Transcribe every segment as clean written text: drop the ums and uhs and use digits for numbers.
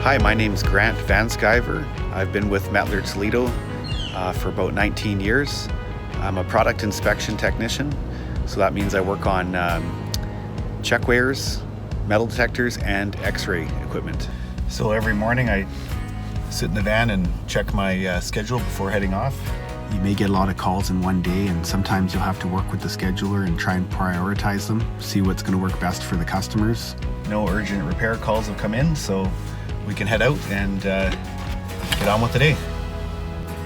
Hi, my name's Grant Van Skyver. I've been with METTLER Toledo for about 19 years. I'm a product inspection technician, so that means I work on check weighers, metal detectors, and X-ray equipment. So every morning I sit in the van and check my schedule before heading off. You may get a lot of calls in one day, and sometimes you'll have to work with the scheduler and try and prioritize them, see what's going to work best for the customers. No urgent repair calls have come in, so we can head out and get on with the day.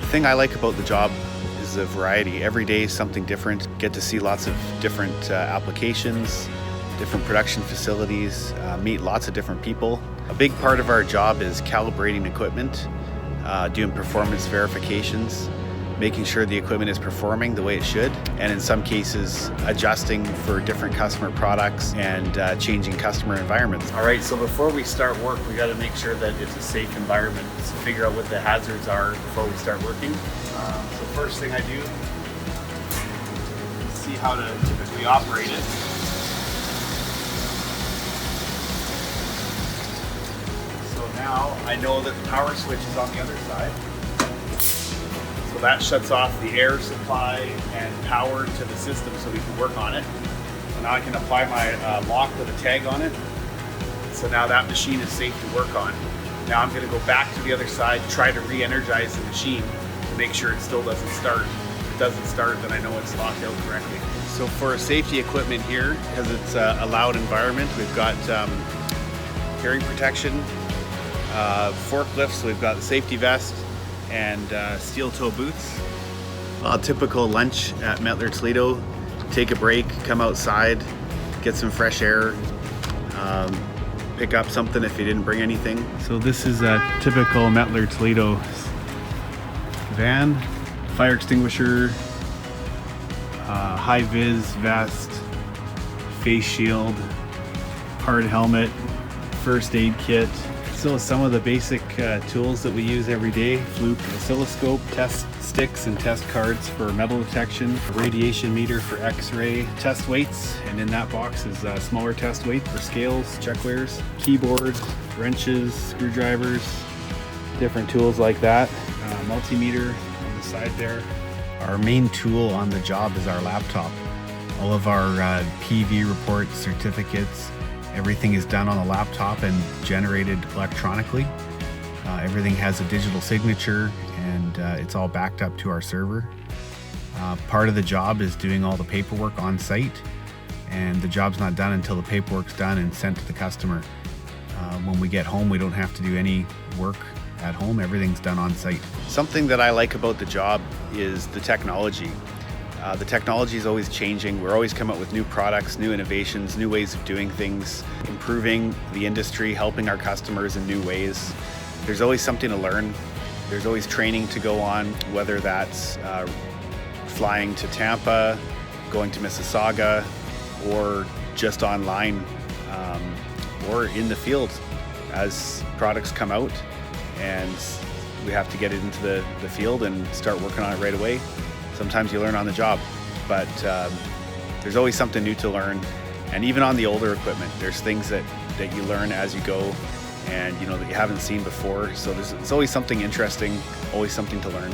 The thing I like about the job is the variety. Every day is something different. Get to see lots of different applications, different production facilities, meet lots of different people. A big part of our job is calibrating equipment, doing performance verifications, making sure the equipment is performing the way it should, and in some cases adjusting for different customer products and changing customer environments. All right, so before we start work, we got to make sure that it's a safe environment. So figure out what the hazards are before we start working. So first thing I do is see how to typically operate it. So now I know that the power switch is on the other side. So that shuts off the air supply and power to the system so we can work on it. So now I can apply my lock with a tag on it. So now that machine is safe to work on. Now I'm going to go back to the other side, try to re-energize the machine to make sure it still doesn't start. If it doesn't start, then I know it's locked out correctly. So for safety equipment here, because it's a loud environment, we've got hearing protection, forklifts, so we've got the safety vest, and steel toe boots. A typical lunch at METTLER Toledo, take a break, come outside, get some fresh air, pick up something if you didn't bring anything. So this is a typical METTLER Toledo van, fire extinguisher, high-vis vest, face shield, hard helmet, first aid kit. So some of the basic tools that we use every day: fluke oscilloscope, test sticks and test cards for metal detection, a radiation meter for X-ray, test weights, and in that box is a smaller test weight for scales, check weighers, keyboard, wrenches, screwdrivers, different tools like that, multimeter on the side there. Our main tool on the job is our laptop. All of our PV reports, certificates, everything is done on a laptop and generated electronically. Everything has a digital signature, and it's all backed up to our server. Part of the job is doing all the paperwork on site, and the job's not done until the paperwork's done and sent to the customer. When we get home, we don't have to do any work at home. Everything's done on site. Something that I like about the job is the technology. The technology is always changing. We're always coming up with new products, new innovations, new ways of doing things, improving the industry, helping our customers in new ways. There's always something to learn. There's always training to go on, whether that's flying to Tampa, going to Mississauga, or just online, or in the field as products come out and we have to get it into the field and start working on it right away. Sometimes you learn on the job, but there's always something new to learn. And even on the older equipment, there's things that you learn as you go, and that you haven't seen before. So there's always something interesting, always something to learn.